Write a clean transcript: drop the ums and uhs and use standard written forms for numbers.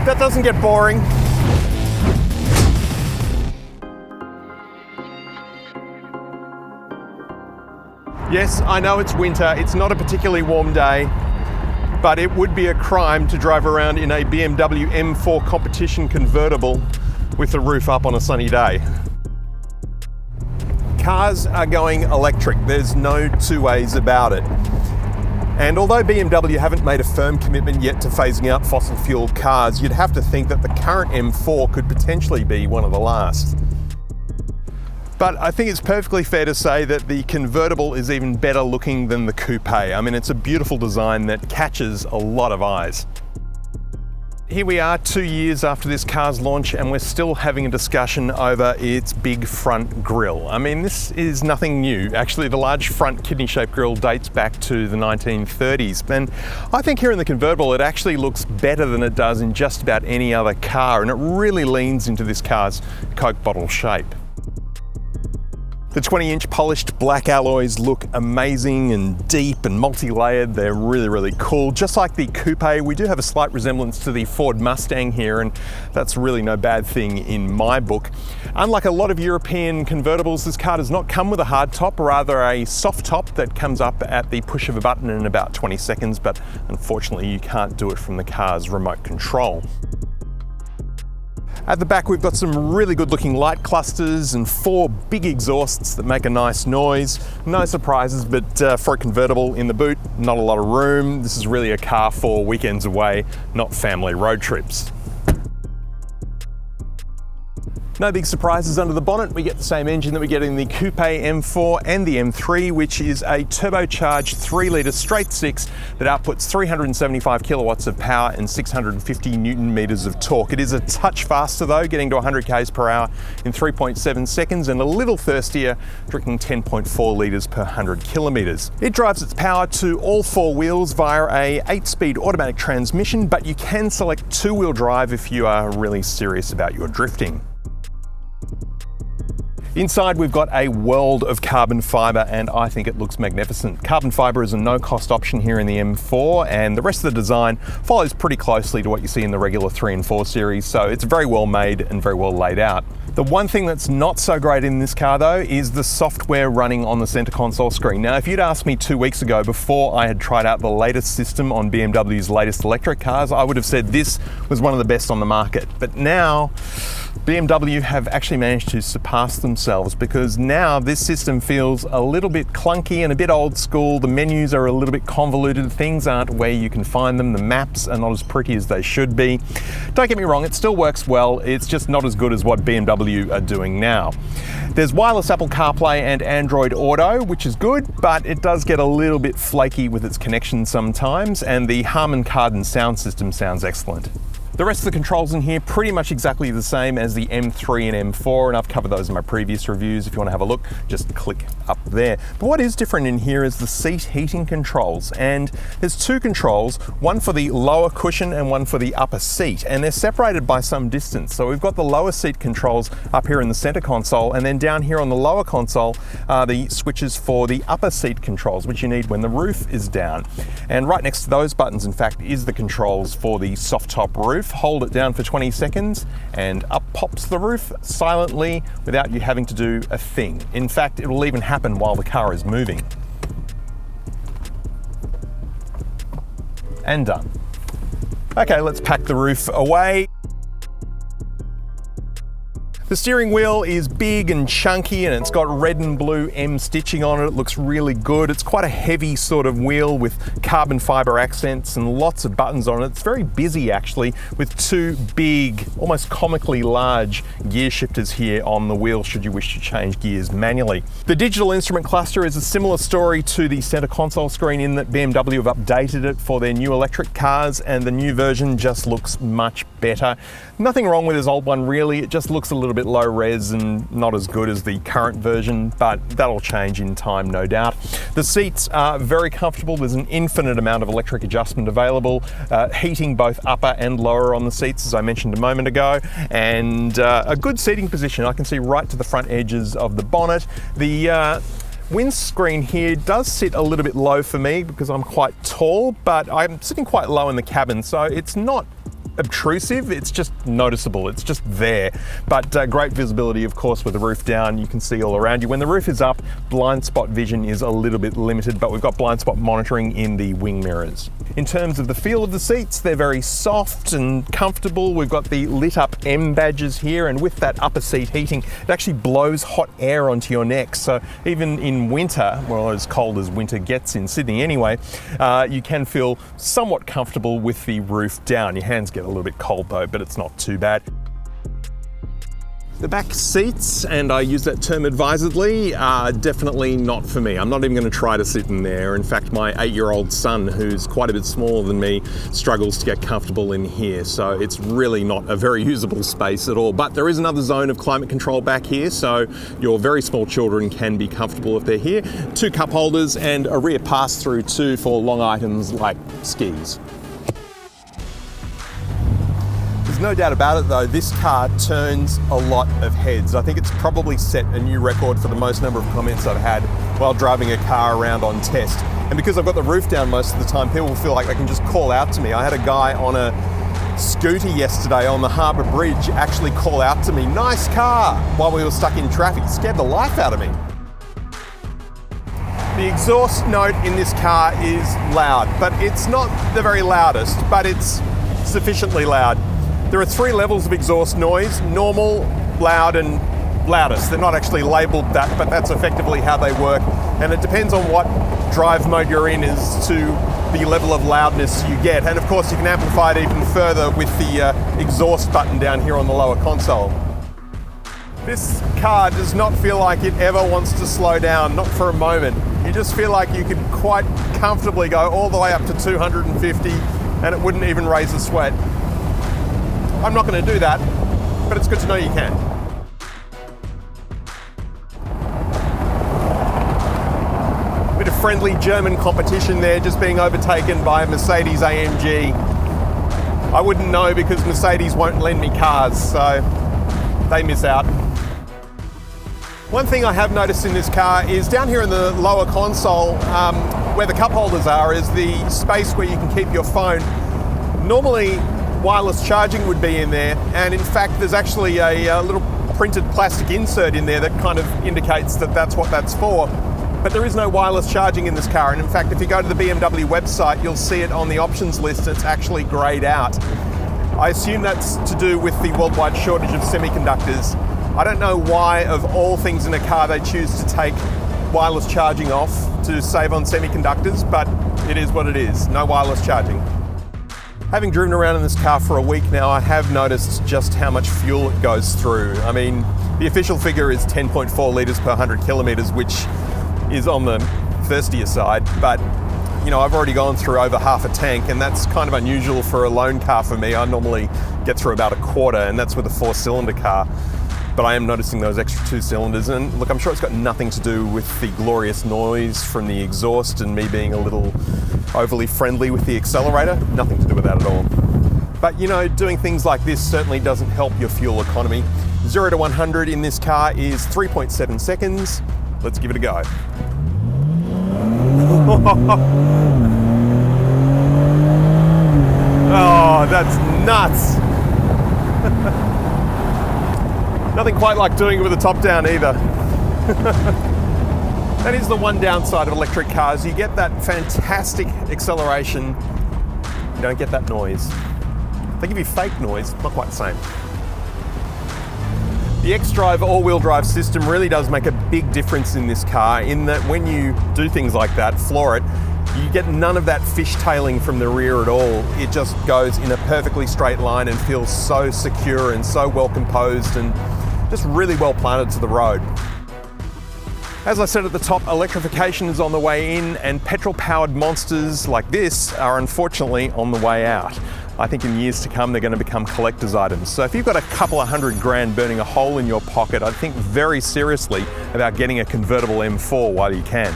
That doesn't get boring. Yes, I know it's winter, it's not a particularly warm day, but it would be a crime to drive around in a BMW M4 Competition Convertible with the roof up on a sunny day. Cars are going electric, there's no two ways about it. And although BMW haven't made a firm commitment yet to phasing out fossil fuel cars, you'd have to think that the current M4 could potentially be one of the last. But I think it's perfectly fair to say that the convertible is even better looking than the coupe. I mean, it's a beautiful design that catches a lot of eyes. Here we are 2 years after this car's launch and we're still having a discussion over its big front grille. I mean, this is nothing new. Actually, the large front kidney-shaped grille dates back to the 1930s. And I think here in the convertible, it actually looks better than it does in just about any other car, and it really leans into this car's Coke bottle shape. The 20-inch polished black alloys look amazing and deep and multi-layered. They're really, really cool. Just like the coupe, we do have a slight resemblance to the Ford Mustang here, and that's really no bad thing in my book. Unlike a lot of European convertibles, this car does not come with a hard top, rather a soft top that comes up at the push of a button in about 20 seconds, but unfortunately you can't do it from the car's remote control. At the back, we've got some really good looking light clusters and 4 big exhausts that make a nice noise. No surprises, but for a convertible in the boot, not a lot of room. This is really a car for weekends away, not family road trips. No big surprises under the bonnet. We get the same engine that we get in the Coupe M4 and the M3, which is a turbocharged 3-litre straight 6 that outputs 375 kilowatts of power and 650 newton meters of torque. It is a touch faster though, getting to 100 k's per hour in 3.7 seconds, and a little thirstier, drinking 10.4 litres per 100 kilometres. It drives its power to all 4 wheels via a 8-speed automatic transmission, but you can select 2-wheel drive if you are really serious about your drifting. Inside, we've got a world of carbon fibre, and I think it looks magnificent. Carbon fibre is a no-cost option here in the M4, and the rest of the design follows pretty closely to what you see in the regular 3 and 4 series, so it's very well made and very well laid out. The one thing that's not so great in this car though is the software running on the center console screen. Now, if you'd asked me 2 weeks ago, before I had tried out the latest system on BMW's latest electric cars, I would have said this was one of the best on the market. But now, BMW have actually managed to surpass themselves, because now this system feels a little bit clunky and a bit old school. The menus are a little bit convoluted, things aren't where you can find them, the maps are not as pretty as they should be. Don't get me wrong, it still works well, it's just not as good as what BMW are doing now. There's wireless Apple CarPlay and Android Auto, which is good, but it does get a little bit flaky with its connection sometimes, and the Harman Kardon sound system sounds excellent. The rest of the controls in here pretty much exactly the same as the M3 and M4, and I've covered those in my previous reviews. If you want to have a look, just click up there. But what is different in here is the seat heating controls, and there's 2 controls, one for the lower cushion and one for the upper seat, and they're separated by some distance. So we've got the lower seat controls up here in the center console, and then down here on the lower console are the switches for the upper seat controls, which you need when the roof is down. And right next to those buttons, in fact, is the controls for the soft top roof. Hold it down for 20 seconds and up pops the roof silently without you having to do a thing. In fact, it will even happen while the car is moving. And done. Okay, let's pack the roof away. The steering wheel is big and chunky, and it's got red and blue M stitching on it. It looks really good. It's quite a heavy sort of wheel with carbon fiber accents and lots of buttons on it. It's very busy actually, with 2 big, almost comically large gear shifters here on the wheel should you wish to change gears manually. The digital instrument cluster is a similar story to the center console screen in that BMW have updated it for their new electric cars, and the new version just looks much better. Nothing wrong with his old one really, it just looks a little bit low res and not as good as the current version, but that'll change in time, no doubt. The seats are very comfortable. There's an infinite amount of electric adjustment available, heating both upper and lower on the seats, as I mentioned a moment ago, and a good seating position. I can see right to the front edges of the bonnet. The Windscreen here does sit a little bit low for me because I'm quite tall, but I'm sitting quite low in the cabin, so it's not obtrusive, it's just noticeable, it's just there. But great visibility, of course, with the roof down. You can see all around you. When the roof is up, blind spot vision is a little bit limited, but we've got blind spot monitoring in the wing mirrors. In terms of the feel of the seats, they're very soft and comfortable. We've got the lit up M badges here, and with that upper seat heating, it actually blows hot air onto your neck. So even in winter, well, as cold as winter gets in Sydney anyway, you can feel somewhat comfortable with the roof down. Your hands get a little bit cold though, but it's not too bad. The back seats, and I use that term advisedly, are definitely not for me. I'm not even going to try to sit in there. In fact, my 8-year-old son, who's quite a bit smaller than me, struggles to get comfortable in here. So it's really not a very usable space at all. But there is another zone of climate control back here, so your very small children can be comfortable if they're here. 2 cup holders and a rear pass-through too for long items like skis. There's no doubt about it though, this car turns a lot of heads. I think it's probably set a new record for the most number of comments I've had while driving a car around on test. And because I've got the roof down most of the time, people feel like they can just call out to me. I had a guy on a scooter yesterday on the Harbour Bridge actually call out to me, "Nice car," while we were stuck in traffic. It scared the life out of me. The exhaust note in this car is loud, but it's not the very loudest, but it's sufficiently loud. There are 3 levels of exhaust noise: normal, loud, and loudest. They're not actually labelled that, but that's effectively how they work. And it depends on what drive mode you're in as to the level of loudness you get. And of course, you can amplify it even further with the exhaust button down here on the lower console. This car does not feel like it ever wants to slow down, not for a moment. You just feel like you could quite comfortably go all the way up to 250 and it wouldn't even raise a sweat. I'm not going to do that, but it's good to know you can. Bit of friendly German competition there, just being overtaken by a Mercedes AMG. I wouldn't know because Mercedes won't lend me cars, so they miss out. One thing I have noticed in this car is down here in the lower console, where the cup holders are, is the space where you can keep your phone. Normally, wireless charging would be in there, and in fact there's actually a little printed plastic insert in there that kind of indicates that that's what that's for. But there is no wireless charging in this car, and in fact if you go to the BMW website you'll see it on the options list. It's actually greyed out. I assume that's to do with the worldwide shortage of semiconductors. I don't know why of all things in a car they choose to take wireless charging off to save on semiconductors, but it is what it is. No wireless charging. Having driven around in this car for a week now, I have noticed just how much fuel it goes through. I mean, the official figure is 10.4 litres per 100 kilometres, which is on the thirstier side, but you know, I've already gone through over half a tank, and that's kind of unusual for a loan car for me. I normally get through about a quarter, and that's with a 4-cylinder car. But I am noticing those extra 2 cylinders, and look, I'm sure it's got nothing to do with the glorious noise from the exhaust and me being a little overly friendly with the accelerator. Nothing to do with that at all. But you know, doing things like this certainly doesn't help your fuel economy. 0 to 100 in this car is 3.7 seconds. Let's give it a go. Oh, that's nuts. Nothing quite like doing it with the top down either. That is the one downside of electric cars. You get that fantastic acceleration, you don't get that noise. They give you fake noise, not quite the same. The X-Drive all-wheel drive system really does make a big difference in this car, in that when you do things like that, floor it, you get none of that fishtailing from the rear at all. It just goes in a perfectly straight line and feels so secure and so well composed and just really well planted to the road. As I said at the top, electrification is on the way in, and petrol-powered monsters like this are unfortunately on the way out. I think in years to come they're going to become collector's items. So if you've got a couple of $100 grand burning a hole in your pocket, I'd think very seriously about getting a convertible M4 while you can.